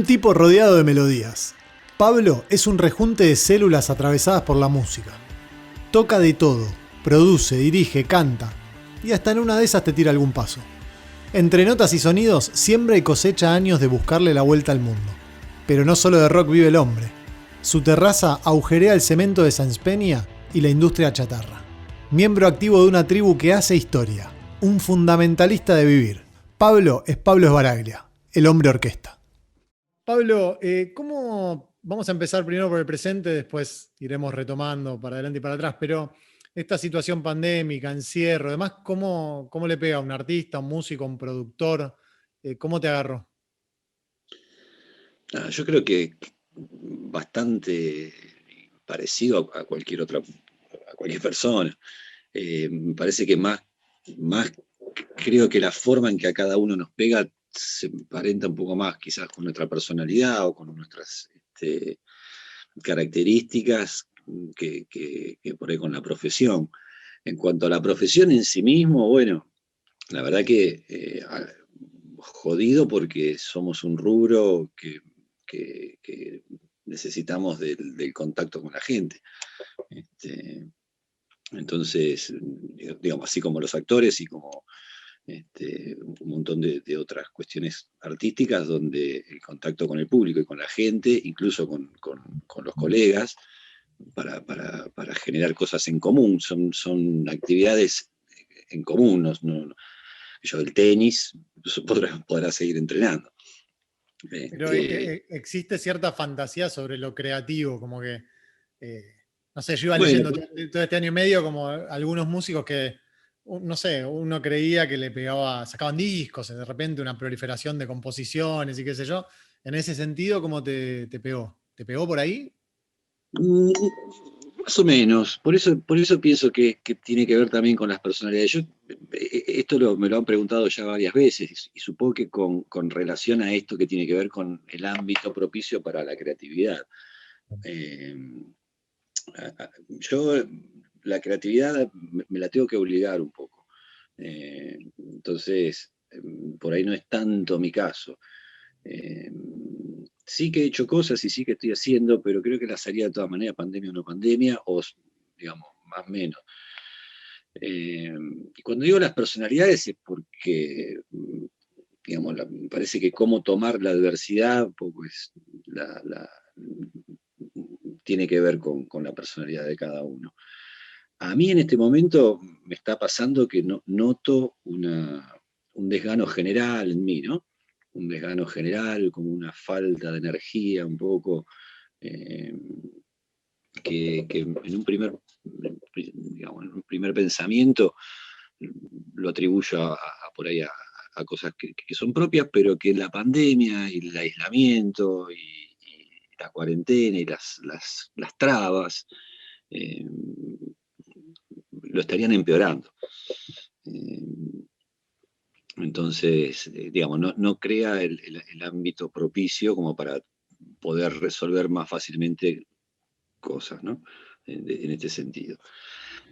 tipo rodeado de melodías. Pablo es un rejunte de células atravesadas por la música. Toca de todo, produce, dirige, canta, y hasta en una de esas te tira algún paso. Entre notas y sonidos siembra y cosecha años de buscarle la vuelta al mundo. Pero no solo de rock vive el hombre. Su terraza agujerea el cemento de Sáenz Peña y la industria chatarra. Miembro activo de una tribu que hace historia. Un fundamentalista de vivir. Pablo es Pablo Sbaraglia, el hombre orquesta. Pablo, ¿cómo vamos a empezar primero por el presente, después iremos retomando para adelante y para atrás, pero esta situación pandémica, encierro, además, ¿cómo le pega a un artista, a un músico, a un productor? ¿Cómo te agarró? Yo creo que bastante parecido a cualquier otra, a cualquier persona. Me parece que más creo que la forma en que a cada uno nos pega se emparenta un poco más quizás con nuestra personalidad o con nuestras características que por ahí con la profesión. En cuanto a la profesión en sí mismo, bueno, la verdad que jodido porque somos un rubro que necesitamos del contacto con la gente. Este, entonces, digamos, así como los actores y como un montón de otras cuestiones artísticas donde el contacto con el público y con la gente, incluso con los colegas, para generar cosas en común, son actividades en común, yo el tenis podrá seguir entrenando. Pero Este, existe cierta fantasía sobre lo creativo, como que, eh, no sé, yo iba bueno, leyendo todo este año y medio como algunos músicos que, no sé, uno creía que le pegaba, sacaban discos, de repente una proliferación de composiciones y qué sé yo. En ese sentido, ¿cómo te pegó? ¿Te pegó por ahí? mm, más o menos, por eso pienso que tiene que ver también con las personalidades. Esto me lo han preguntado ya varias veces y supongo que con relación a esto que tiene que ver con el ámbito propicio para la creatividad. Eh, yo la creatividad me la tengo que obligar un poco. Entonces, por ahí no es tanto mi caso. Eh, sí que he hecho cosas y sí que estoy haciendo, pero creo que las haría de todas maneras, pandemia o no pandemia, o digamos, más o menos. Y cuando digo las personalidades es porque, digamos, me parece que cómo tomar la adversidad, pues tiene que ver con la personalidad de cada uno. A mí en este momento me está pasando que noto un desgano general en mí, ¿no? Un desgano general, como una falta de energía un poco, eh, que en un primer pensamiento lo atribuyo por ahí a cosas que son propias, pero que la pandemia y el aislamiento y la cuarentena y las trabas eh, lo estarían empeorando. Eh, entonces, digamos, no crea el ámbito propicio como para poder resolver más fácilmente cosas, ¿no? En este sentido.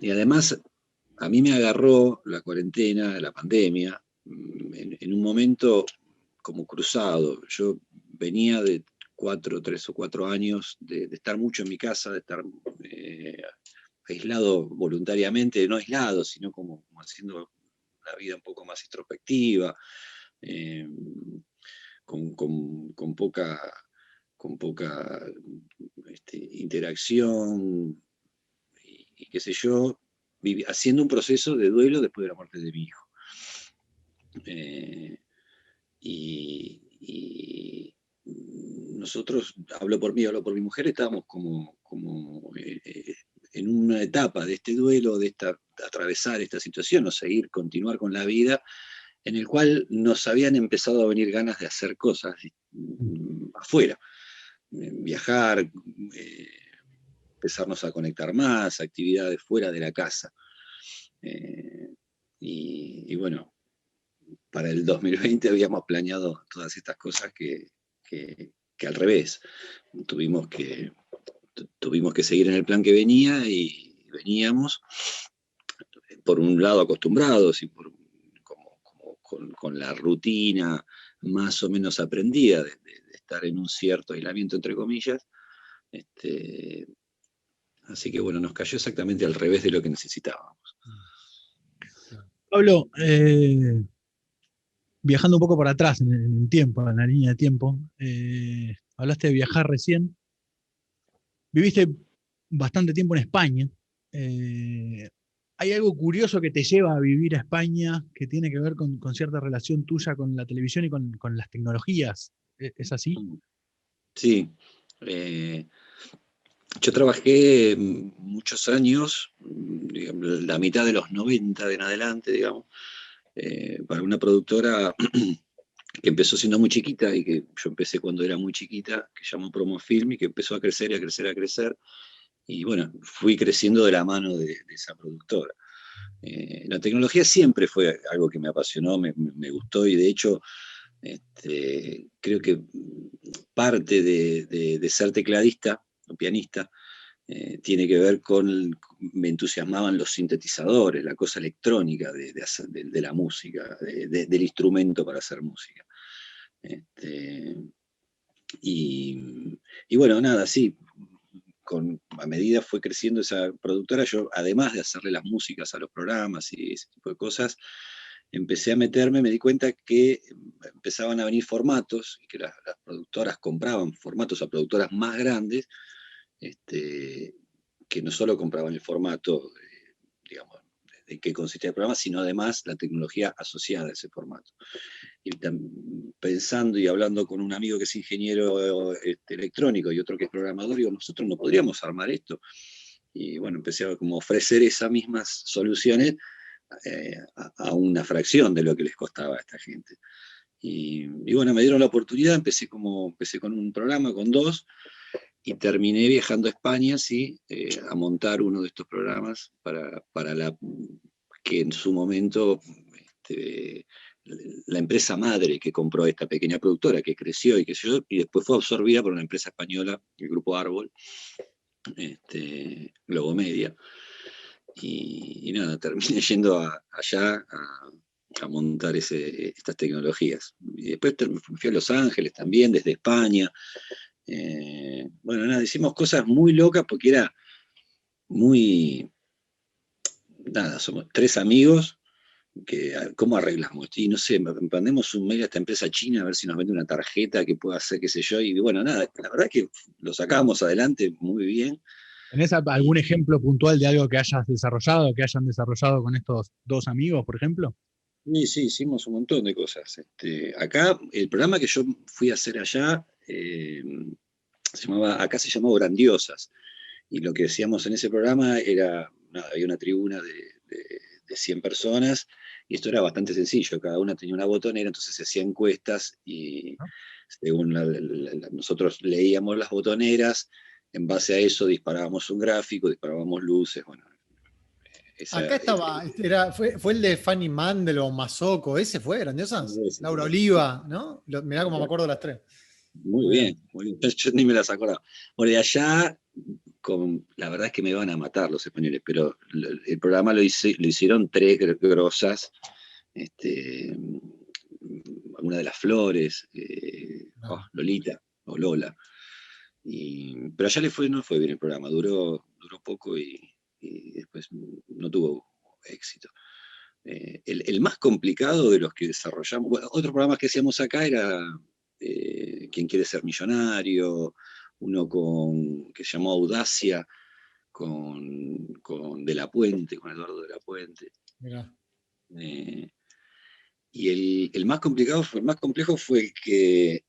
Y además, a mí me agarró la cuarentena, la pandemia, en un momento como cruzado. Yo venía de 3 o 4 años de estar mucho en mi casa, de estar aislado voluntariamente, no aislado, sino como haciendo la vida un poco más introspectiva, eh, con poca interacción y qué sé yo, haciendo un proceso de duelo después de la muerte de mi hijo. Eh, y nosotros, hablo por mí, hablo por mi mujer, estábamos como en una etapa de este duelo, atravesar esta situación o seguir, continuar con la vida, en el cual nos habían empezado a venir ganas de hacer cosas afuera, viajar, empezarnos a conectar más, actividades fuera de la casa. Eh, y bueno, para el 2020 habíamos planeado todas estas cosas que al revés. Tuvimos que, tuvimos que seguir en el plan que venía y veníamos, por un lado acostumbrados y con la rutina más o menos aprendida de estar en un cierto aislamiento, entre comillas. Así que bueno, nos cayó exactamente al revés de lo que necesitábamos. Pablo, viajando un poco para atrás en el tiempo, en la línea de tiempo, hablaste de viajar recién, viviste bastante tiempo en España. ¿Hay algo curioso que te lleva a vivir a España que tiene que ver con cierta relación tuya con la televisión y con las tecnologías? ¿Es así? Sí. Yo trabajé muchos años, digamos, la mitad de los 90 en adelante, digamos, para una productora que empezó siendo muy chiquita y que yo empecé cuando era muy chiquita, que se llamó Promofilm y que empezó a crecer y a crecer, a crecer. Y bueno, fui creciendo de la mano de esa productora. La tecnología siempre fue algo que me apasionó, me gustó, y de hecho creo que parte de ser tecladista o pianista tiene que ver me entusiasmaban los sintetizadores, la cosa electrónica de la música, del instrumento para hacer música. Y bueno, nada, sí, a medida fue creciendo esa productora, yo, además de hacerle las músicas a los programas y ese tipo de cosas, empecé a meterme, me di cuenta que empezaban a venir formatos, y que las productoras compraban formatos a productoras más grandes, que no solo compraban el formato, digamos, de qué consistía el programa, sino además la tecnología asociada a ese formato. Y pensando y hablando con un amigo que es ingeniero electrónico y otro que es programador, digo, nosotros no podríamos armar esto. Y bueno, empecé a como ofrecer esas mismas soluciones a una fracción de lo que les costaba a esta gente. Y bueno, me dieron la oportunidad, empecé con un programa, con dos, y terminé viajando a España, sí, a montar uno de estos programas para que en su momento la empresa madre que compró esta pequeña productora, que creció y después fue absorbida por una empresa española, el Grupo Árbol, Globomedia. Y nada, terminé yendo allá a montar estas tecnologías. Y después fui a Los Ángeles también, desde España. Bueno, nada, hicimos cosas muy locas porque era muy... Nada, somos tres amigos ¿cómo arreglamos? Y no sé, mandemos un mail a esta empresa china a ver si nos vende una tarjeta que pueda hacer, qué sé yo. Y bueno, nada, la verdad que lo sacábamos adelante muy bien. ¿Tenés algún ejemplo puntual de algo que hayas desarrollado, que hayan desarrollado con estos dos amigos, por ejemplo? Sí, hicimos un montón de cosas. Acá, el programa que yo fui a hacer allá, acá se llamaba Grandiosas. Y lo que decíamos en ese programa era, nada, había una tribuna de 100 personas, y esto era bastante sencillo, cada una tenía una botonera, entonces se hacían encuestas, y según nosotros leíamos las botoneras, en base a eso disparábamos un gráfico, disparábamos luces, bueno. Acá estaba, fue el de Fanny Mandel o Mazoco, ese fue, Grandiosas. Laura Oliva, ¿no? Mirá cómo me acuerdo las tres. Muy bien, muy bien. Yo ni me las acordaba. Bueno, de allá, la verdad es que me van a matar los españoles, pero el programa lo hicieron tres grosas, una de las Flores, Lolita o Lola. Pero allá no fue bien el programa, duró poco y después no tuvo éxito. El más complicado de los que desarrollamos, bueno, otros programas que hacíamos acá era ¿Quién quiere ser millonario? Uno que se llamó Audacia, con De la Puente, con Eduardo De la Puente. Y el más complejo fue el que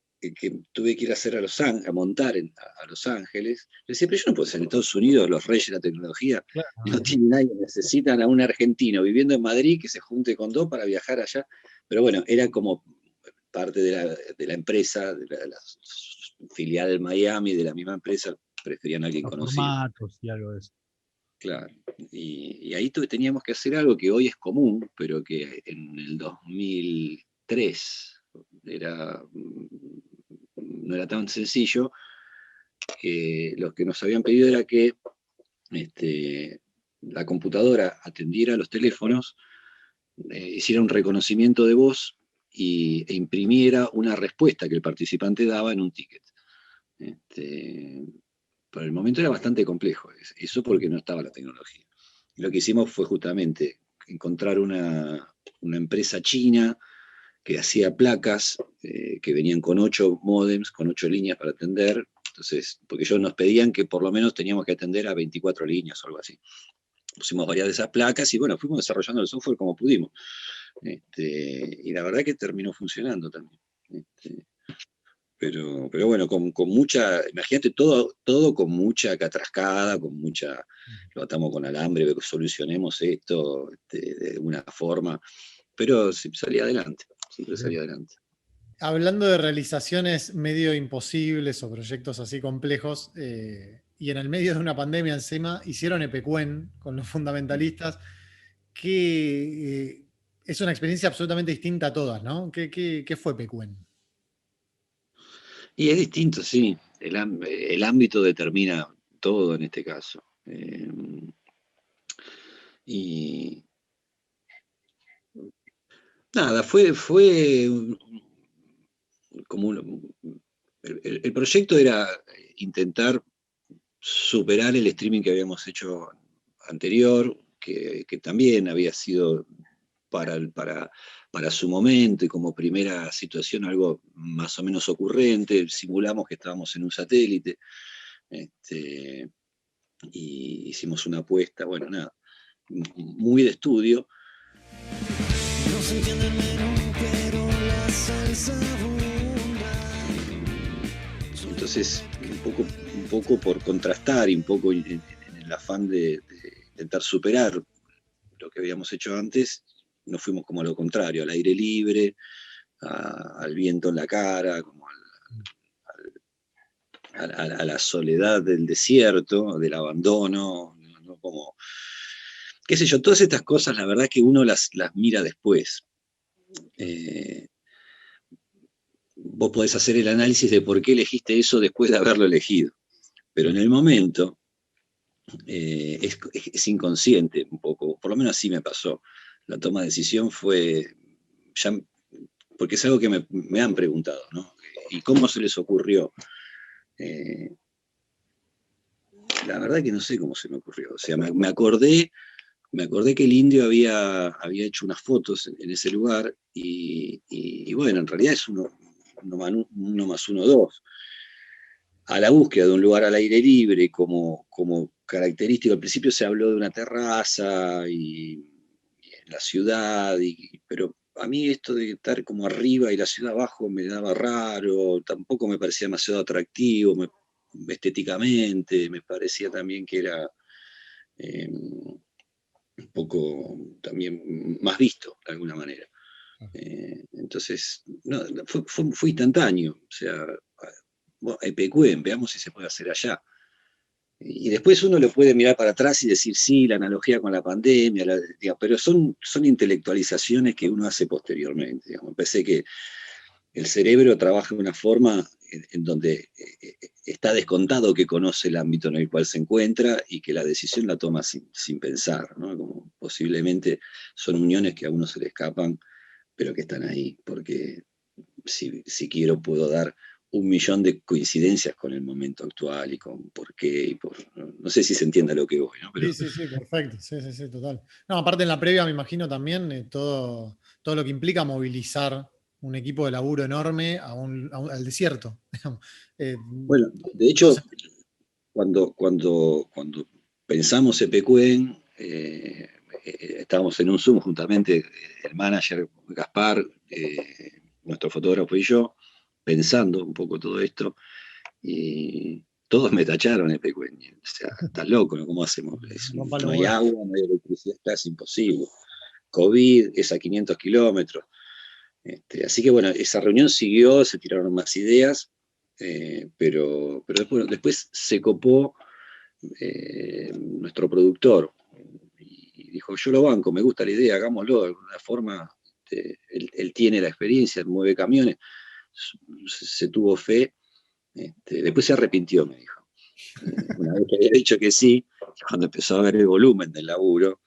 tuve que ir a hacer a montar a Los Ángeles. Le decía, pero yo no puedo ser en Estados Unidos los reyes de la tecnología, claro, no tienen nadie, necesitan a un argentino viviendo en Madrid que se junte con dos para viajar allá. Pero bueno, era como parte de la empresa, de la filial de Miami, de la misma empresa, preferían a alguien conocido. Formatos y algo de eso. Claro, y ahí teníamos que hacer algo que hoy es común, pero que en el 2003 no era tan sencillo. Lo que nos habían pedido era que la computadora atendiera los teléfonos, hiciera un reconocimiento de voz e imprimiera una respuesta que el participante daba en un ticket. Por el momento era bastante complejo eso porque no estaba la tecnología. Y lo que hicimos fue justamente encontrar una empresa china que hacía placas que venían con 8 módems, con 8 líneas para atender. Entonces, porque ellos nos pedían que por lo menos teníamos que atender a 24 líneas o algo así. Pusimos varias de esas placas y bueno, fuimos desarrollando el software como pudimos. Y la verdad que terminó funcionando también. Pero bueno, con mucha, imagínate todo con mucha catrascada, con mucha, lo atamos con alambre, solucionemos esto de una forma, pero sí, salía adelante, siempre salía adelante. Hablando de realizaciones medio imposibles o proyectos así complejos, y en el medio de una pandemia encima, hicieron Epecuén con los fundamentalistas, que es una experiencia absolutamente distinta a todas, ¿no? ¿Qué fue Epecuén? Y es distinto, sí, el ámbito determina todo en este caso. Y nada, fue como el proyecto era intentar superar el streaming que habíamos hecho anterior, que también había sido para su momento y como primera situación algo más o menos ocurrente. Simulamos que estábamos en un satélite y hicimos una apuesta, bueno, nada, muy de estudio. No se entiende el menú, pero la salsa abunda. Entonces, un poco por contrastar y un poco en el afán de intentar superar lo que habíamos hecho antes, nos fuimos como a lo contrario, al aire libre, al viento en la cara, como a la soledad del desierto, del abandono, ¿no? Como, qué sé yo, todas estas cosas, la verdad es que uno las mira después. Vos podés hacer el análisis de por qué elegiste eso después de haberlo elegido, pero en el momento es inconsciente un poco, por lo menos así me pasó. La toma de decisión fue, ya, porque es algo que me han preguntado, ¿no? ¿Y cómo se les ocurrió? La verdad que no sé cómo se me ocurrió. O sea, me acordé que el indio había hecho unas fotos en ese lugar y bueno, en realidad es uno más uno, dos. A la búsqueda de un lugar al aire libre como característico, al principio se habló de una terraza y en la ciudad, pero a mí esto de estar como arriba y la ciudad abajo me daba raro, tampoco me parecía demasiado atractivo estéticamente, me parecía también que era un poco también más visto de alguna manera. Entonces, no, fue instantáneo, o sea, bueno, Epecuén, veamos si se puede hacer allá. Y después uno lo puede mirar para atrás y decir, sí, la analogía con la pandemia, digamos, pero son intelectualizaciones que uno hace posteriormente. Digamos. Pensé que el cerebro trabaja de una forma en donde está descontado que conoce el ámbito en el cual se encuentra y que la decisión la toma sin pensar, ¿no? Como posiblemente son uniones que a uno se le escapan, pero que están ahí, porque si quiero puedo dar 1.000.000 de coincidencias con el momento actual y con por qué, no sé si se entiende a lo que voy, ¿no? Pero, Sí, perfecto, sí, total. No, aparte en la previa me imagino también todo lo que implica movilizar un equipo de laburo enorme al desierto. bueno, de hecho, cuando pensamos Epecuén, estábamos en un Zoom juntamente, el manager Gaspar, nuestro fotógrafo y yo, pensando un poco todo esto, y todos me tacharon Epecuén. O sea, estás loco, ¿no? ¿Cómo hacemos? No hay agua, no hay electricidad, es imposible. COVID es a 500 kilómetros. Así que bueno, esa reunión siguió, se tiraron más ideas, pero después se copó nuestro productor y dijo, yo lo banco, me gusta la idea, hagámoslo de alguna forma. Él tiene la experiencia, mueve camiones, se tuvo fe, después se arrepintió, me dijo. Una vez que había dicho que sí, cuando empezó a ver el volumen del laburo,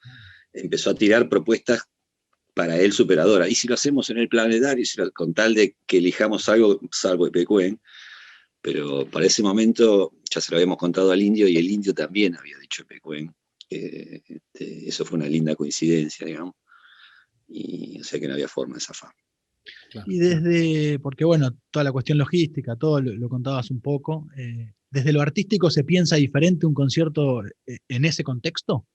empezó a tirar propuestas para él superadora. Y si lo hacemos en el planetario, con tal de que elijamos algo, salvo Epecuen, pero para ese momento ya se lo habíamos contado al indio y el indio también había dicho Epecuen. Eso fue una linda coincidencia, digamos. Y o sea que no había forma de zafar. Claro, y porque bueno, toda la cuestión logística, todo lo contabas un poco, ¿desde lo artístico se piensa diferente un concierto en ese contexto?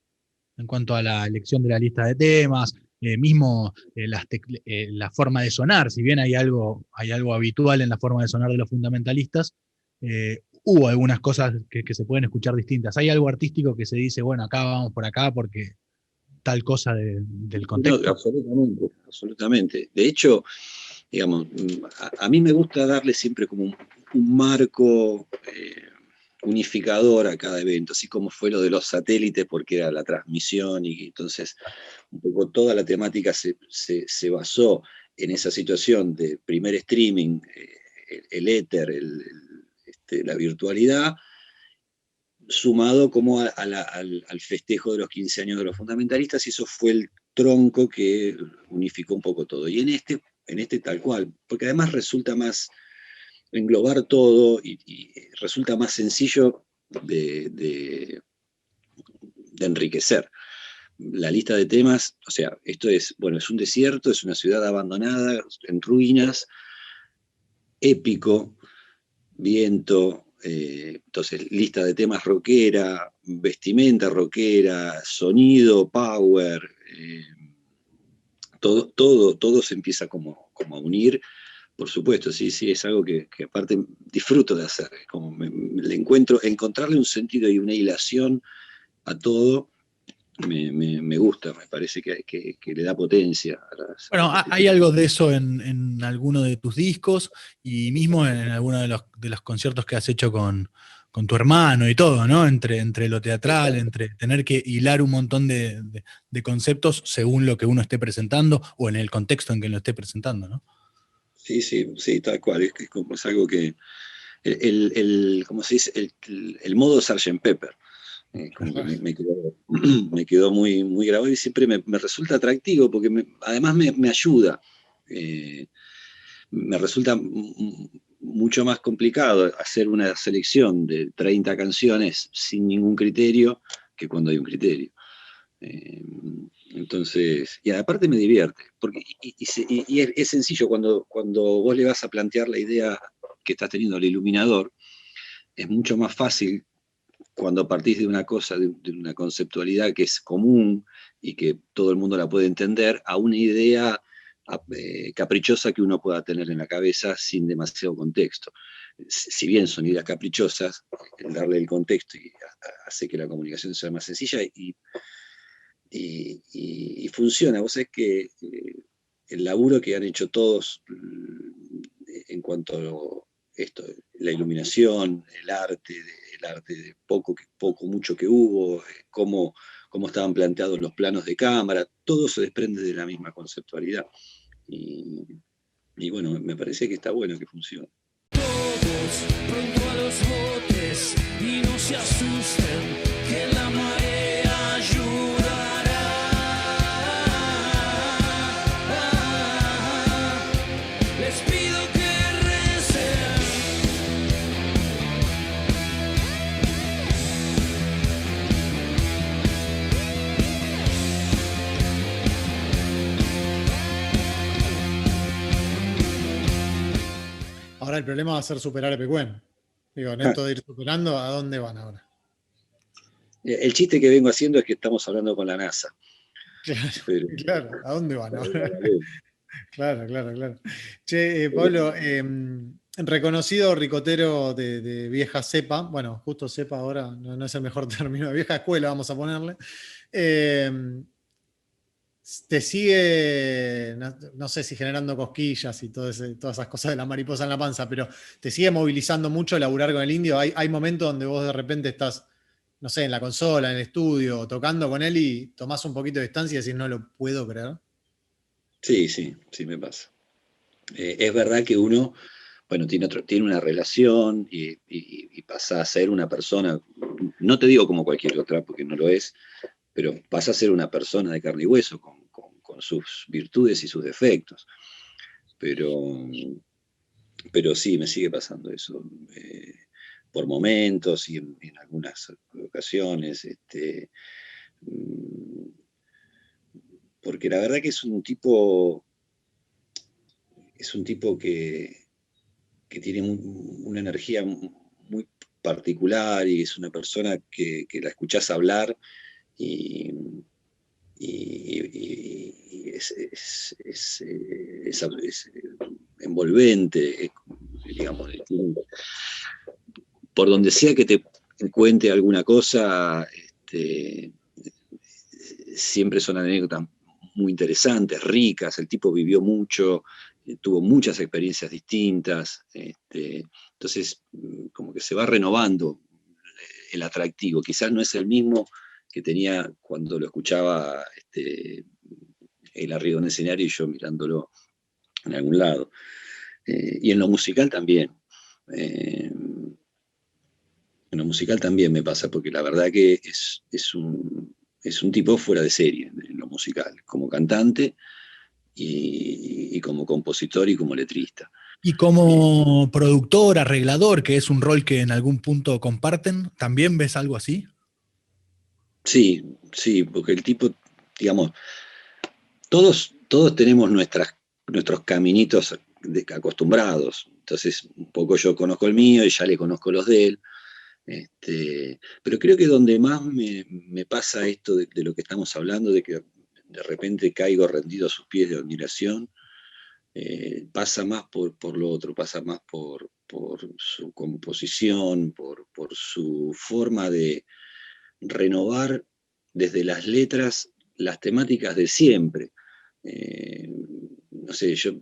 En cuanto a la elección de la lista de temas, mismo la forma de sonar, si bien hay algo habitual en la forma de sonar de los fundamentalistas, hubo algunas cosas que se pueden escuchar distintas. ¿Hay algo artístico que se dice, bueno, acá vamos por acá porque tal cosa del contexto? No, absolutamente, absolutamente. De hecho, digamos, a mí me gusta darle siempre como un marco unificador a cada evento, así como fue lo de los satélites, porque era la transmisión, y entonces un poco toda la temática se basó en esa situación de primer streaming, el éter, la virtualidad, sumado como al festejo de los 15 años de los fundamentalistas, y eso fue el tronco que unificó un poco todo. Y en este tal cual, porque además resulta más englobar todo y resulta más sencillo de enriquecer. La lista de temas, o sea, esto es, bueno, es un desierto, es una ciudad abandonada, en ruinas, épico, viento, entonces lista de temas rockera, vestimenta rockera, sonido, power, todo se empieza como a unir. Por supuesto, sí, es algo que aparte disfruto de hacer, como encontrarle un sentido y una hilación a todo, me gusta, me parece que le da potencia a las... Bueno, hay algo de eso en alguno de tus discos y mismo en alguno de los conciertos que has hecho con tu hermano y todo, ¿no? Entre lo teatral, entre tener que hilar un montón de conceptos según lo que uno esté presentando o en el contexto en que lo esté presentando, ¿no? Sí, tal cual. Es algo que... ¿Cómo se dice? El modo Sgt. Pepper. Como que me quedó muy, muy grabado y siempre me resulta atractivo porque además me ayuda. Me resulta mucho más complicado hacer una selección de 30 canciones sin ningún criterio que cuando hay un criterio. Entonces, y aparte me divierte, porque, y es sencillo, cuando vos le vas a plantear la idea que estás teniendo al iluminador, es mucho más fácil cuando partís de una cosa, de una conceptualidad que es común y que todo el mundo la puede entender, a una idea caprichosa que uno pueda tener en la cabeza sin demasiado contexto. Si bien son ideas caprichosas, el darle el contexto hace que la comunicación sea más sencilla y funciona. Vos sabés que el laburo que han hecho todos en cuanto a esto, la iluminación, el arte de poco, mucho que hubo, cómo estaban planteados los planos de cámara, todo se desprende de la misma conceptualidad. Y bueno, me parece que está bueno que funcione. Todos pronto a los botes y no se asusten que la marea ayudará. Les pido que recen. Ahora el problema va a ser superar a Epecuen. Digo, en esto de ir superando, ¿a dónde van ahora? El chiste que vengo haciendo es que estamos hablando con la NASA. Claro, claro, ¿a dónde van ahora? Claro. Che, Pablo, reconocido ricotero de vieja cepa, bueno, justo cepa ahora no es el mejor término, de vieja escuela vamos a ponerle. Te sigue, no sé si generando cosquillas y todas esas cosas de la mariposa en la panza, pero te sigue movilizando mucho laburar con el indio. Hay momentos donde vos de repente estás, no sé, en la consola, en el estudio, tocando con él y tomás un poquito de distancia y decís, no lo puedo creer. Sí, me pasa. Es verdad que uno, bueno, tiene una relación y pasa a ser una persona, no te digo como cualquier otra, porque no lo es, pero pasa a ser una persona de carne y hueso con sus virtudes y sus defectos. Pero sí, me sigue pasando eso. Por momentos y en algunas ocasiones. Porque la verdad que es un tipo que tiene una energía muy particular y es una persona que la escuchás hablar y es envolvente, digamos, por donde sea que te cuente alguna cosa, siempre son anécdotas muy interesantes, ricas, el tipo vivió mucho, tuvo muchas experiencias distintas, entonces como que se va renovando el atractivo, quizás no es el mismo que tenía cuando lo escuchaba él arriba en el escenario y yo mirándolo en algún lado. Y en lo musical también. En lo musical también me pasa, porque la verdad que es un tipo fuera de serie en lo musical, como cantante y como compositor y como letrista. Y como productor, arreglador, que es un rol que en algún punto comparten, ¿también ves algo así? Sí, sí, porque el tipo, digamos, todos tenemos nuestros caminitos acostumbrados. Entonces, un poco yo conozco el mío y ya le conozco los de él. Pero creo que donde más me pasa esto de lo que estamos hablando, de que de repente caigo rendido a sus pies de admiración, pasa más por lo otro, pasa más por su composición, por su forma de renovar desde las letras las temáticas de siempre. No sé, yo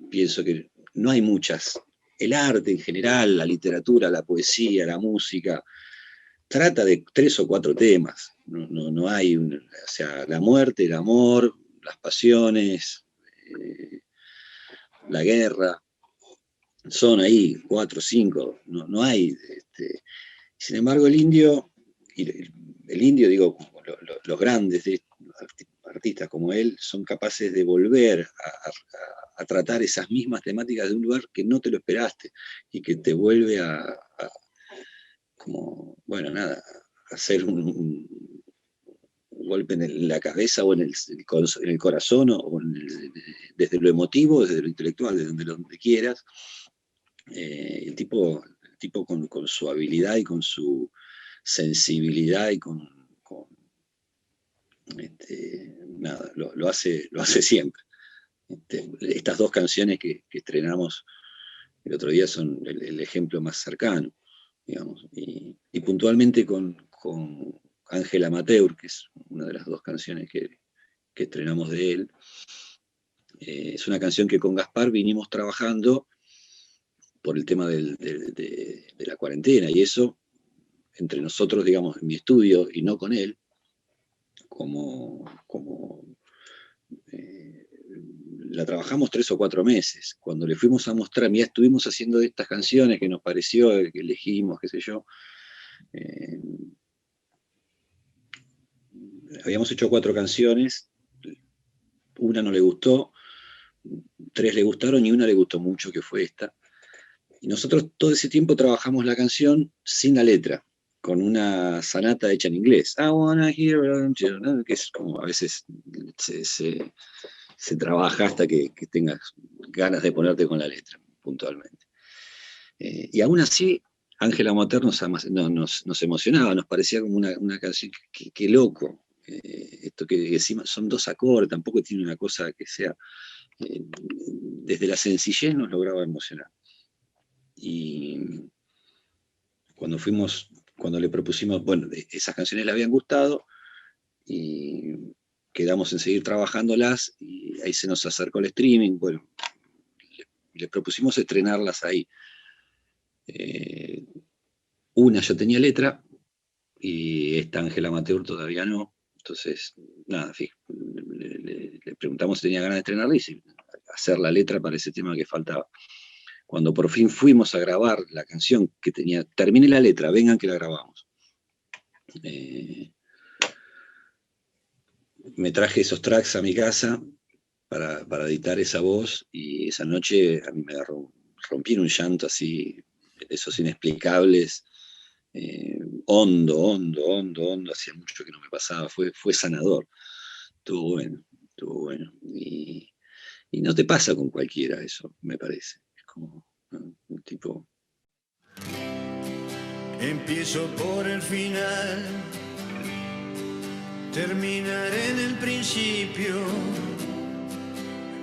pienso que no hay muchas. El arte en general, la literatura, la poesía, la música, trata de 3 o 4 temas. No hay, o sea, la muerte, el amor, las pasiones, la guerra, son ahí 4 o 5, no hay. Sin embargo, el indio, digo, los grandes artistas como él, son capaces de volver a tratar esas mismas temáticas de un lugar que no te lo esperaste y que te vuelve como, bueno, nada, a hacer un golpe en la cabeza o en el corazón o desde lo emotivo, desde lo intelectual, desde donde quieras. El tipo con su habilidad y con su sensibilidad y nada, lo hace siempre. Estas 2 canciones que estrenamos el otro día son el ejemplo más cercano, digamos, y puntualmente con Ángel Amateur, que es una de las 2 canciones que estrenamos de él. Es una canción que con Gaspar vinimos trabajando por el tema de la cuarentena, y eso, entre nosotros, digamos, en mi estudio y no con él, como la trabajamos 3 o 4 meses. Cuando le fuimos a mostrar, mira, estuvimos haciendo estas canciones que nos pareció, que elegimos, qué sé yo. Habíamos hecho 4 canciones, una no le gustó, 3 le gustaron y una le gustó mucho, que fue esta. Y nosotros todo ese tiempo trabajamos la canción sin la letra, con una sonata hecha en inglés. I wanna hear, que es como a veces se trabaja hasta que tengas ganas de ponerte con la letra, puntualmente. Y aún así, Ángela Amateur nos emocionaba, nos parecía como una canción que loco. Esto que encima son 2 acordes, tampoco tiene una cosa que sea. Desde la sencillez nos lograba emocionar. Y cuando le propusimos, bueno, esas canciones le habían gustado y quedamos en seguir trabajándolas y ahí se nos acercó el streaming, bueno, le propusimos estrenarlas ahí. Una yo tenía letra y esta Ángela Amateur todavía no, entonces, nada, le preguntamos si tenía ganas de estrenarla y hacer la letra para ese tema que faltaba. Cuando por fin fuimos a grabar la canción que tenía, terminé la letra, vengan que la grabamos. me traje esos tracks a mi casa para editar esa voz, y esa noche a mí me rompí en un llanto así, de esos inexplicables, hondo, hondo, hondo, hondo, hacía mucho que no me pasaba, fue sanador, estuvo bueno, estuvo bueno. Y no te pasa con cualquiera eso, me parece. Es como, ¿no? Un tipo. Empiezo por el final, terminaré en el principio.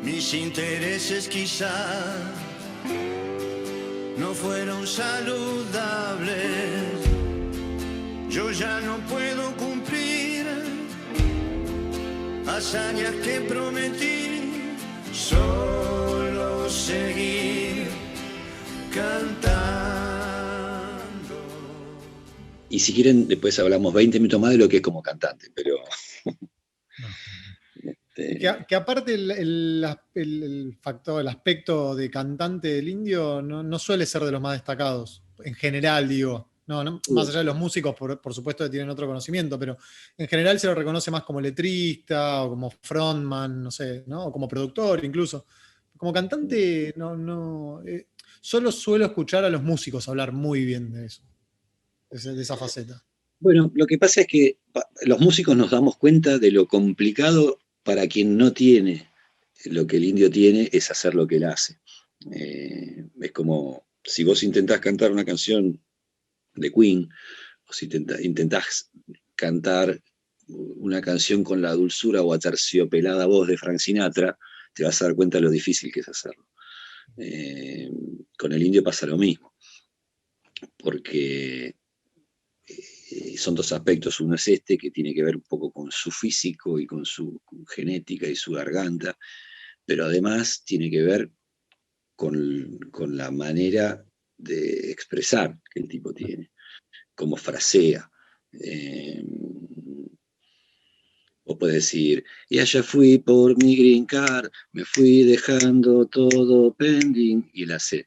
Mis intereses quizá no fueron saludables. Yo ya no puedo cumplir hazañas que prometí, solo seguir cantando. Y si quieren, después hablamos 20 minutos más de lo que es como cantante, pero. Que aparte el factor, el aspecto de cantante del Indio no suele ser de los más destacados, en general digo. No, más allá de los músicos, por supuesto que tienen otro conocimiento, pero en general se lo reconoce más como letrista o como frontman, no sé, ¿no? O como productor incluso. Como cantante, solo suelo escuchar a los músicos hablar muy bien de eso, de esa faceta. Bueno, lo que pasa es que los músicos nos damos cuenta de lo complicado para quien no tiene lo que el Indio tiene, es hacer lo que él hace. Es como si vos intentás cantar una canción de Queen, o si intentás cantar una canción con la dulzura o aterciopelada voz de Frank Sinatra, te vas a dar cuenta de lo difícil que es hacerlo. Con el Indio pasa lo mismo, porque son dos aspectos. Uno es este, que tiene que ver un poco con su físico y con su genética y su garganta, pero además tiene que ver con la manera de expresar que el tipo tiene, cómo frasea. O puede decir, y allá fui por mi green card, me fui dejando todo pending, y él hace,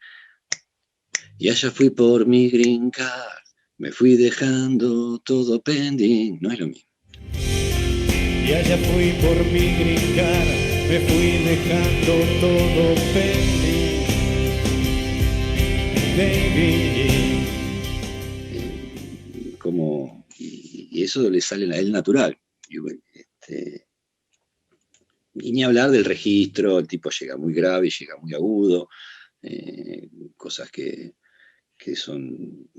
y allá fui por mi green card, me fui dejando todo pending. No es lo mismo. Y allá fui por mi green card, me fui dejando todo pending, baby. Y eso le sale a él natural. Y ni hablar del registro, el tipo llega muy grave, llega muy agudo, cosas que son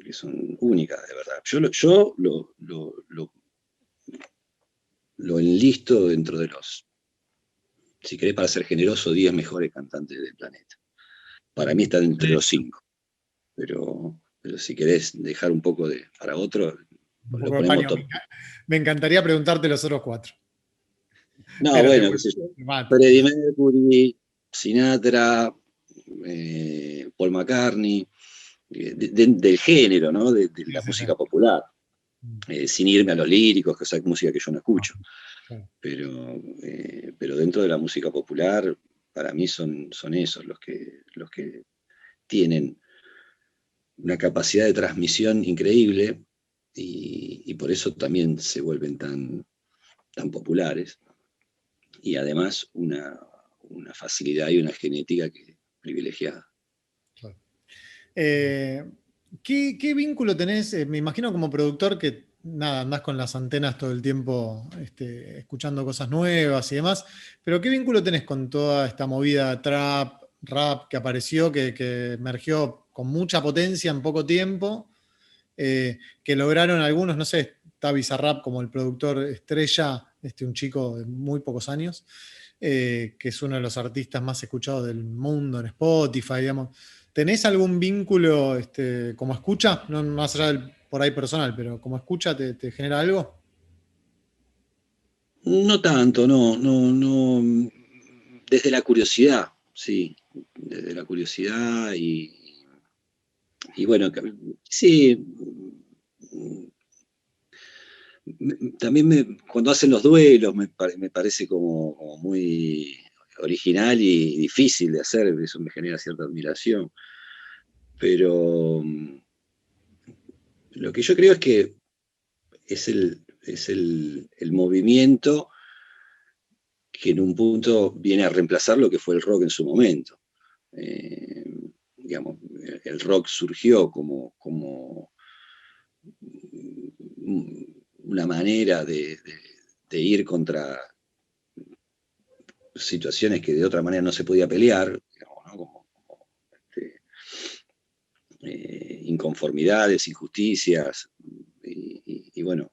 únicas, de verdad. Yo lo enlisto dentro de los, si querés, para ser generoso, 10 mejores cantantes del planeta. Para mí están entre los 5. Pero si querés dejar un poco para otro, lo ponemos top. Me encantaría preguntarte los otros 4. No, pero bueno, qué sé yo. Freddie Mercury, Sinatra, Paul McCartney, del género, ¿no? De la música popular. Sin irme a los líricos, que es música que yo no escucho. Pero dentro de la música popular, para mí son esos los que tienen una capacidad de transmisión increíble, y por eso también se vuelven tan populares. Y además una facilidad y una genética privilegiada. Claro. ¿Qué vínculo tenés? Me imagino como productor que andás con las antenas todo el tiempo escuchando cosas nuevas y demás, pero ¿qué vínculo tenés con toda esta movida trap, rap que apareció, que emergió con mucha potencia en poco tiempo, que lograron algunos, no sé, está Bizarrap como el productor estrella, un chico de muy pocos años, que es uno de los artistas más escuchados del mundo en Spotify, digamos. ¿Tenés algún vínculo como escucha? No más allá del por ahí personal, pero como escucha, ¿te genera algo? No tanto, no. Desde la curiosidad, sí. Desde la curiosidad y bueno, sí. También cuando hacen los duelos me parece como muy original y difícil de hacer, eso me genera cierta admiración. Pero lo que yo creo es que es el movimiento que en un punto viene a reemplazar lo que fue el rock en su momento. Digamos, el rock surgió como una manera de ir contra situaciones que de otra manera no se podía pelear, digamos, ¿no? Como inconformidades, injusticias, y bueno,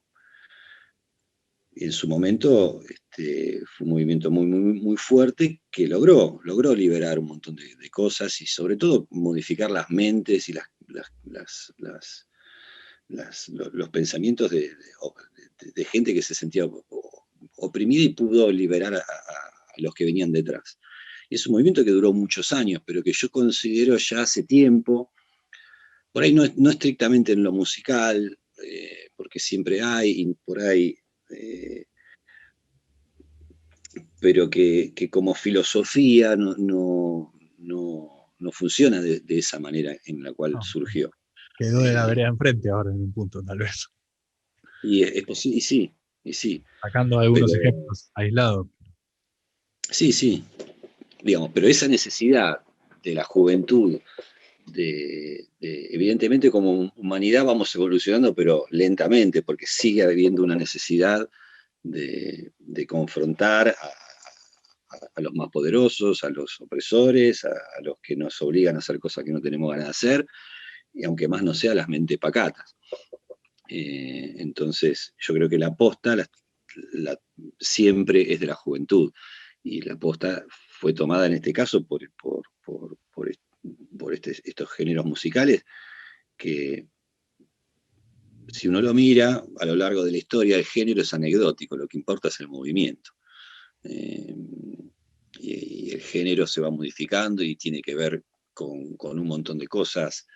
en su momento fue un movimiento muy fuerte que logró liberar un montón de cosas y sobre todo modificar las mentes y los pensamientos de gente que se sentía oprimida y pudo liberar a los que venían detrás. Y es un movimiento que duró muchos años, pero que yo considero ya hace tiempo, por ahí no estrictamente en lo musical, porque siempre hay, y por ahí, pero que como filosofía no funciona de esa manera en la cual No, surgió. quedó de la vereda enfrente ahora en un punto, tal vez. Y es posible, y sí, Sacando algunos pero ejemplos aislados. sí, digamos, pero esa necesidad de la juventud, evidentemente como humanidad vamos evolucionando, pero lentamente, porque sigue habiendo una necesidad de confrontar a los más poderosos, a los opresores, a los que nos obligan a hacer cosas que no tenemos ganas de hacer, y aunque más no sea las mentes pacatas. Entonces, yo creo que la aposta siempre es de la juventud, y la aposta fue tomada en este caso por estos géneros musicales que, si uno lo mira a lo largo de la historia, el género es anecdótico, lo que importa es el movimiento. Eh, y el género se va modificando y tiene que ver con un montón de cosas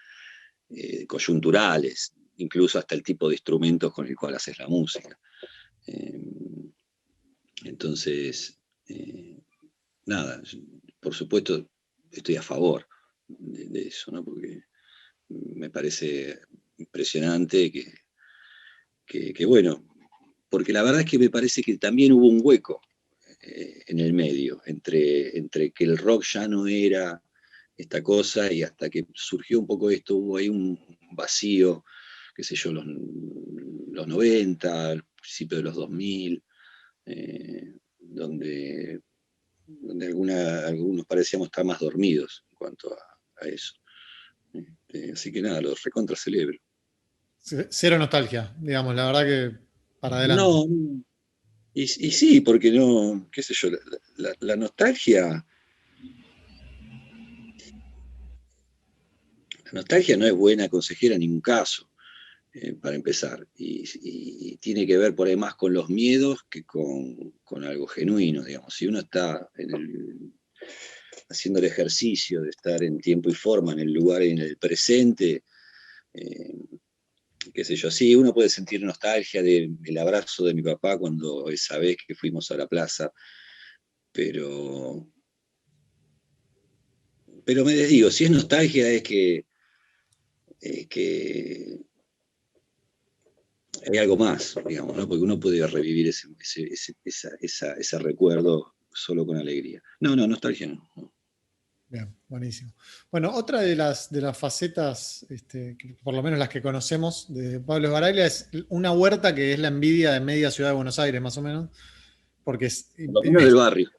coyunturales, incluso hasta el tipo de instrumentos con el cual haces la música. Entonces, nada, por supuesto estoy a favor de eso, ¿no? Porque me parece impresionante que, bueno, porque la verdad es que me parece que también hubo un hueco en el medio, entre que el rock ya no era esta cosa y hasta que surgió un poco esto, hubo ahí un vacío, qué sé yo, los 90, al principio de los 2000, donde algunos parecíamos estar más dormidos en cuanto a eso. Así que nada, los recontra celebro. Cero nostalgia, digamos, la verdad que para adelante. No, y sí, porque no, qué sé yo, la nostalgia no es buena consejera en ningún caso, para empezar, y tiene que ver por ahí más con los miedos que con algo genuino, digamos. Si uno está haciendo el ejercicio de estar en tiempo y forma, en el lugar y en el presente, eh, qué sé yo, sí, uno puede sentir nostalgia del abrazo de mi papá cuando esa vez que fuimos a la plaza, pero, pero me desdigo, si es nostalgia es que hay algo más, digamos, ¿no? Porque uno puede revivir ese recuerdo solo con alegría. No, nostalgia no. Bien, buenísimo. Bueno, otra de las facetas, que por lo menos las que conocemos de Pablo Esbaraglia, es una huerta que es la envidia de media ciudad de Buenos Aires, más o menos, porque es, Por lo menos del barrio.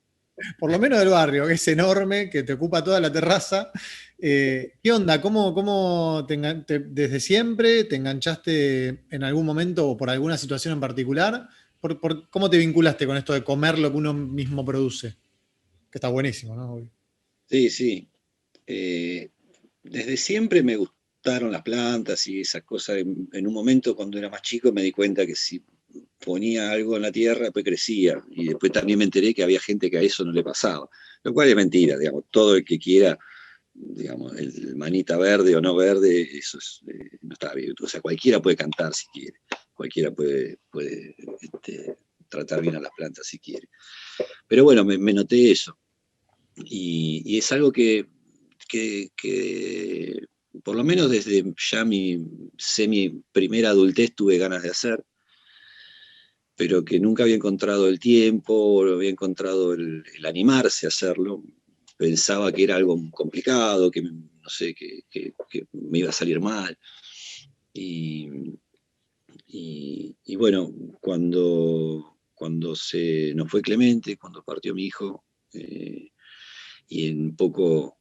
por lo menos del barrio, que es enorme, que te ocupa toda la terraza. ¿Qué onda? ¿Cómo desde siempre te enganchaste en algún momento o por alguna situación en particular? ¿Cómo te vinculaste con esto de comer lo que uno mismo produce? Que está buenísimo, ¿no? Obvio. Sí. Desde siempre me gustaron las plantas y esas cosas. En un momento, cuando era más chico, me di cuenta que si ponía algo en la tierra, después crecía. Y después también me enteré que había gente que a eso no le pasaba. Lo cual es mentira, digamos. Todo el que quiera, digamos, el manita verde o no verde, eso no está bien. O sea, cualquiera puede cantar si quiere. Cualquiera puede tratar bien a las plantas si quiere. Pero bueno, me noté eso. Y es algo que por lo menos desde ya mi primera adultez tuve ganas de hacer. pero que nunca había encontrado el tiempo, no había encontrado el animarse a hacerlo. Pensaba que era algo complicado, que no sé, que me iba a salir mal. Y, y bueno, cuando se nos fue Clemente, cuando partió mi hijo, y un poco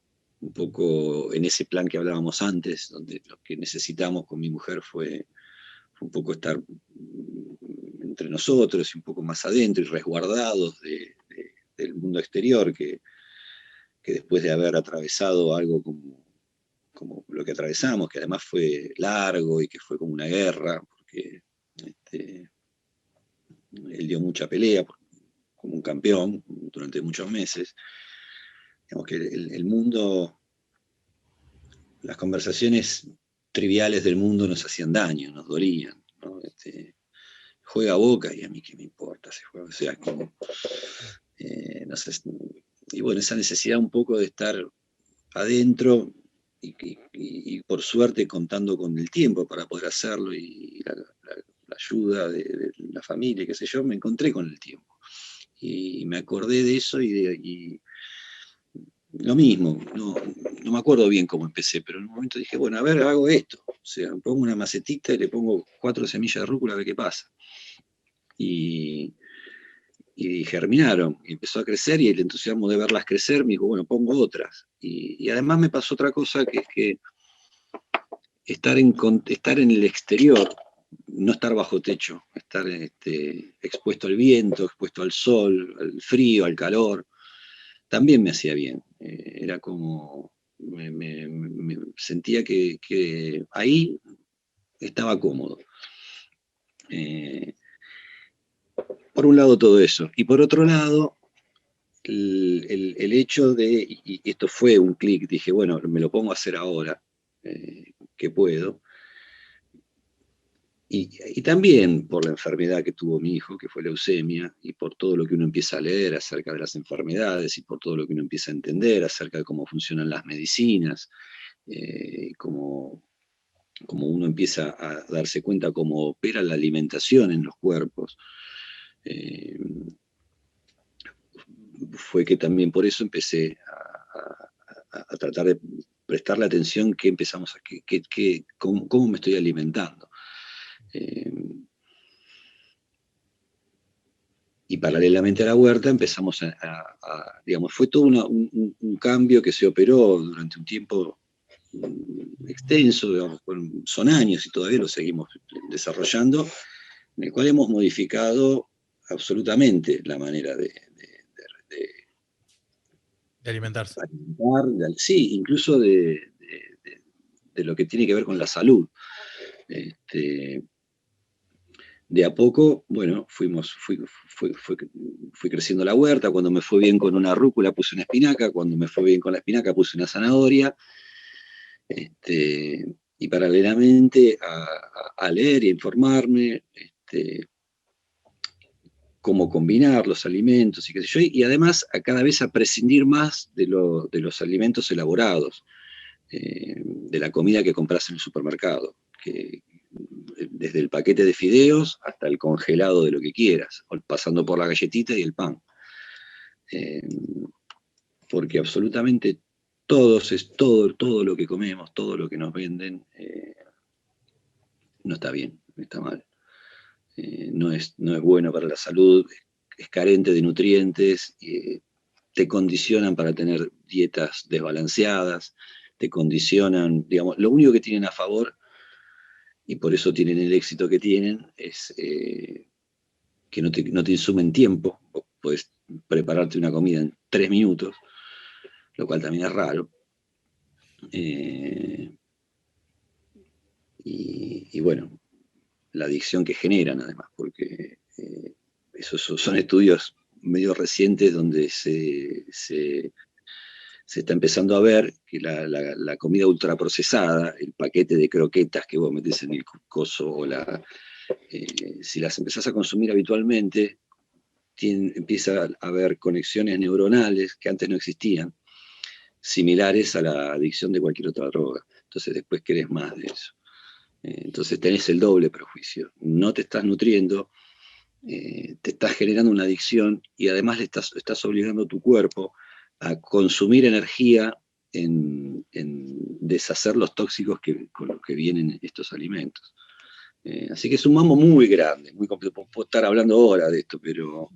en ese plan que hablábamos antes, donde lo que necesitamos con mi mujer fue un poco estar entre nosotros y un poco más adentro y resguardados del mundo exterior, que después de haber atravesado algo como lo que atravesamos, que además fue largo y que fue como una guerra, porque él dio mucha pelea como un campeón durante muchos meses. Digamos que el mundo, las conversaciones triviales del mundo nos hacían daño, nos dolían, ¿no? Juega Boca y a mí qué me importa si juega, o sea, como, no sé, y bueno, esa necesidad un poco de estar adentro y por suerte contando con el tiempo para poder hacerlo y la ayuda de la familia, qué sé yo, me encontré con el tiempo. Y me acordé de eso y lo mismo, no me acuerdo bien cómo empecé, pero en un momento dije, bueno, a ver, hago esto. O sea, pongo una macetita y le pongo 4 semillas de rúcula a ver qué pasa. Y germinaron, y empezó a crecer, y el entusiasmo de verlas crecer me dijo, bueno, pongo otras. Y además me pasó otra cosa, que es que estar en el exterior, no estar bajo techo, estar expuesto al viento, expuesto al sol, al frío, al calor, también me hacía bien. Era como, me sentía que ahí estaba cómodo. Por un lado todo eso. Y por otro lado, el hecho de, y esto fue un clic, dije, bueno, me lo pongo a hacer ahora, que puedo. Y también por la enfermedad que tuvo mi hijo, que fue leucemia, y por todo lo que uno empieza a leer acerca de las enfermedades, y por todo lo que uno empieza a entender acerca de cómo funcionan las medicinas, cómo uno empieza a darse cuenta cómo opera la alimentación en los cuerpos. Fue que también por eso empecé a tratar de prestarle atención cómo me estoy alimentando. Y paralelamente a la huerta empezamos digamos, fue todo un cambio que se operó durante un tiempo extenso, digamos, son años y todavía lo seguimos desarrollando, en el cual hemos modificado absolutamente la manera de alimentarse. alimentar, sí, incluso de lo que tiene que ver con la salud. De a poco, bueno, fui creciendo la huerta. Cuando me fue bien con una rúcula puse una espinaca, cuando me fue bien con la espinaca puse una zanahoria, y paralelamente a leer y a informarme, cómo combinar los alimentos y qué sé yo, y además a cada vez a prescindir más de los alimentos elaborados, de la comida que compras en el supermercado, desde el paquete de fideos hasta el congelado de lo que quieras, pasando por la galletita y el pan. Porque absolutamente todo lo que comemos, todo lo que nos venden, no está bien, está mal. No es bueno para la salud, es carente de nutrientes, te condicionan para tener dietas desbalanceadas, te condicionan, digamos, lo único que tienen a favor, y por eso tienen el éxito que tienen, es que no te insumen tiempo. Vos podés prepararte una comida en 3 minutos, lo cual también es raro. Y bueno, la adicción que generan además, porque esos son estudios medio recientes donde se está empezando a ver que la comida ultraprocesada, el paquete de croquetas que vos metés en el coso, o si las empezás a consumir habitualmente, empieza a haber conexiones neuronales que antes no existían, similares a la adicción de cualquier otra droga. Entonces después querés más de eso. Entonces tenés el doble prejuicio. No te estás nutriendo te estás generando una adicción y además estás obligando a tu cuerpo a consumir energía en deshacer los tóxicos con los que vienen estos alimentos. Así que es un mambo muy grande, muy complejo. Puedo estar hablando ahora de esto, pero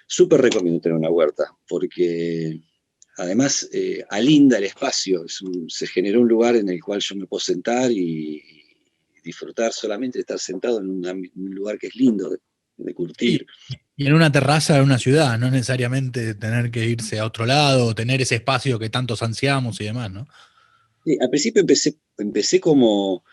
súper recomiendo tener una huerta, porque además alinda el espacio. Se generó un lugar en el cual yo me puedo sentar y disfrutar solamente de estar sentado en un lugar que es lindo de curtir. Y en una terraza de una ciudad, no necesariamente tener que irse a otro lado, o tener ese espacio que tantos ansiamos y demás, ¿no? Sí, al principio empecé como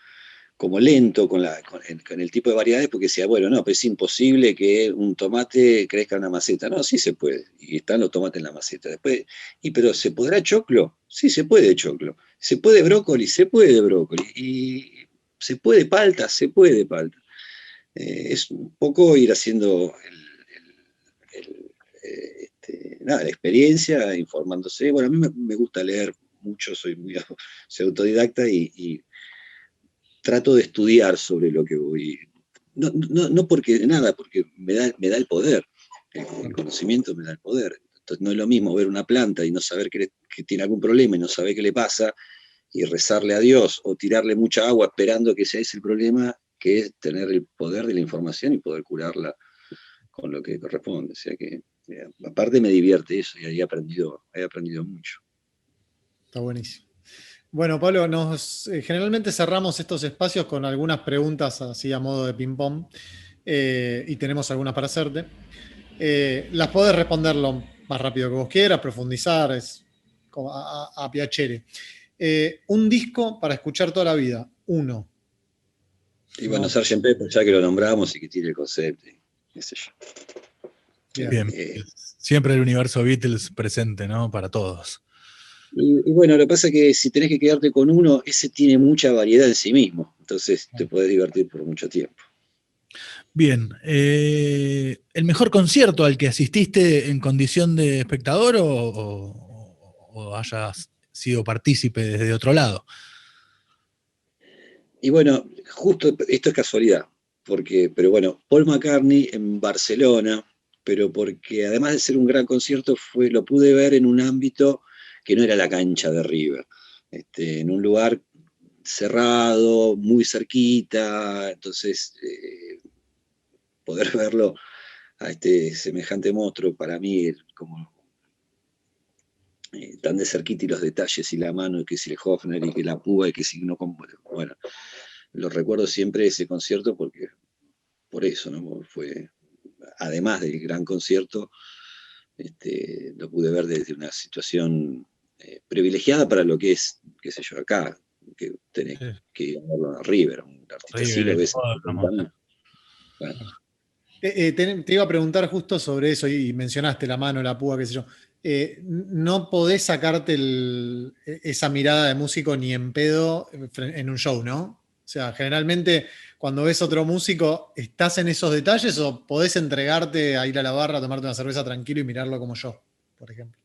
lento con el tipo de variedades, porque decía, bueno, no, pero es imposible que un tomate crezca en una maceta. No, sí se puede, y están los tomates en la maceta. Después, pero ¿se podrá choclo? Sí, se puede choclo. ¿Se puede brócoli? Se puede brócoli. ¿Y se puede palta? Se puede palta. Es un poco ir haciendo nada, la experiencia, informándose. Bueno, a mí me gusta leer mucho, soy autodidacta y trato de estudiar sobre lo que voy. No porque nada, porque me da el poder. El conocimiento me da el poder. Entonces no es lo mismo ver una planta y no saber que tiene algún problema y no saber qué le pasa y rezarle a Dios o tirarle mucha agua esperando que ese es el problema, que es tener el poder de la información y poder curarla con lo que corresponde. O sea que, aparte me divierte eso y he aprendido mucho. Está buenísimo. Bueno, Pablo, generalmente cerramos estos espacios con algunas preguntas así a modo de ping-pong, y tenemos algunas para hacerte. Las podés responder lo más rápido que vos quieras, profundizar, es como a piacere. Un disco para escuchar toda la vida, uno. Y bueno, No. Sgt. Pepper, ya que lo nombramos y que tiene el concepto, qué sé yo. Bien. Siempre el universo Beatles presente, ¿no? Para todos. Y bueno, lo que pasa es que si tenés que quedarte con uno, ese tiene mucha variedad en sí mismo, entonces te podés divertir por mucho tiempo. Bien, ¿el mejor concierto al que asististe en condición de espectador o hayas sido partícipe desde otro lado? Y bueno, justo esto es casualidad, pero bueno, Paul McCartney en Barcelona, pero porque además de ser un gran concierto, lo pude ver en un ámbito que no era la cancha de River, en un lugar cerrado, muy cerquita, entonces poder verlo a este semejante monstruo para mí como tan de cerquita y los detalles y la mano, y que si el Hofner y que la púa y que si no, bueno, lo recuerdo siempre ese concierto porque por eso, ¿no? Fue, además del gran concierto, lo pude ver desde una situación privilegiada para lo que es, qué sé yo, acá, que tenés que ir a verlo a River, un artista así lo ves. Bueno. Te iba a preguntar justo sobre eso y mencionaste la mano, la púa, qué sé yo. No podés sacarte esa mirada de músico ni en pedo en un show, ¿no? O sea, generalmente cuando ves otro músico, ¿estás en esos detalles o podés entregarte a ir a la barra, a tomarte una cerveza tranquilo y mirarlo como yo, por ejemplo?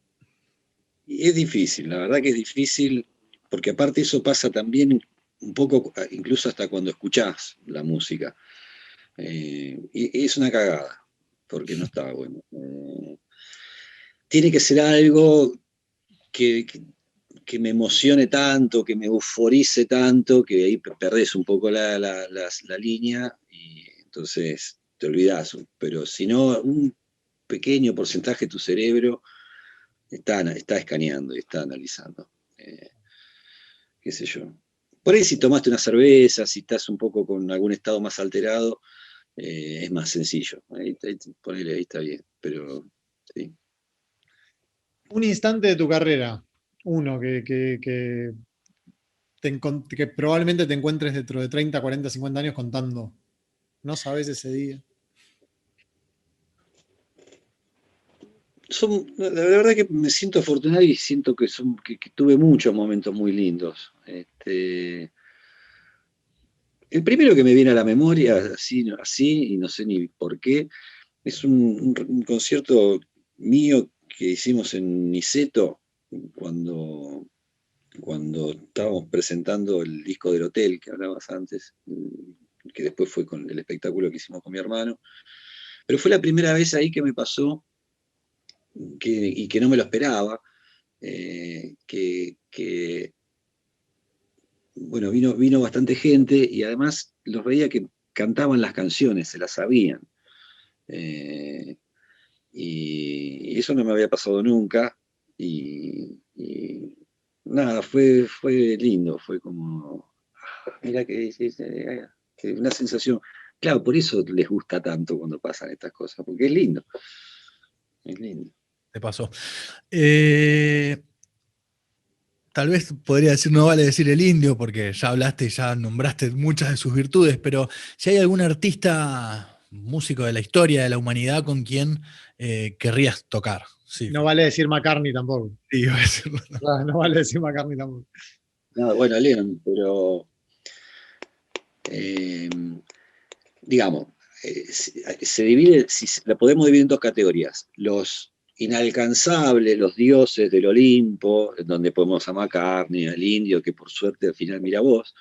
Y es difícil, la verdad que es difícil, porque aparte eso pasa también un poco, incluso hasta cuando escuchás la música. Y es una cagada, porque no estaba bueno. Tiene que ser algo que me emocione tanto, que me euforice tanto, que ahí perdés un poco la línea y entonces te olvidás. Pero si no, un pequeño porcentaje de tu cerebro está escaneando y está analizando. Qué sé yo. Por ahí si tomaste una cerveza, si estás un poco con algún estado más alterado, es más sencillo. Ponele, ahí está bien, pero sí. Un instante de tu carrera, uno que probablemente te encuentres dentro de 30, 40, 50 años contando. No sabes ese día. La verdad que me siento afortunado y siento que tuve muchos momentos muy lindos. El primero que me viene a la memoria, así, y no sé ni por qué, es un concierto mío que hicimos en Niceto cuando estábamos presentando el disco del hotel que hablabas antes, que después fue con el espectáculo que hicimos con mi hermano. Pero fue la primera vez ahí que me pasó, y que no me lo esperaba, bueno, vino bastante gente y además los veía que cantaban las canciones, se las sabían. Y eso no me había pasado nunca. Y nada, fue lindo, fue como, mira que una sensación. Claro, por eso les gusta tanto cuando pasan estas cosas, porque es lindo. Es lindo. Te pasó. Tal vez podría decir, no vale decir el indio, porque ya hablaste y ya nombraste muchas de sus virtudes, pero si hay algún artista, músico de la historia de la humanidad con quien querrías tocar. Sí. No vale decir McCartney tampoco. Sí, iba a decirlo. No vale decir McCartney tampoco. No, bueno, Lennon, pero digamos, se divide, la podemos dividir en dos categorías: los inalcanzables, los dioses del Olimpo, donde podemos a McCartney, al indio, que por suerte al final mira vos,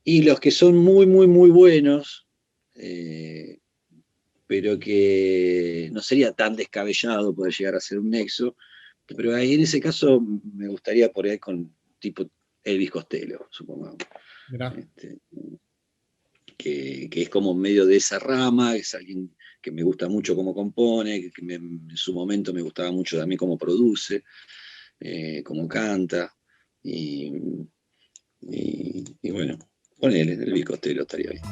y los que son muy, muy, muy buenos, pero que no sería tan descabellado poder llegar a ser un nexo, pero ahí en ese caso me gustaría por ahí con tipo Elvis Costello, supongamos. Que es como medio de esa rama, es alguien que me gusta mucho cómo compone, en su momento me gustaba mucho también cómo produce, cómo canta, y bueno, con él, Elvis Costello estaría bien.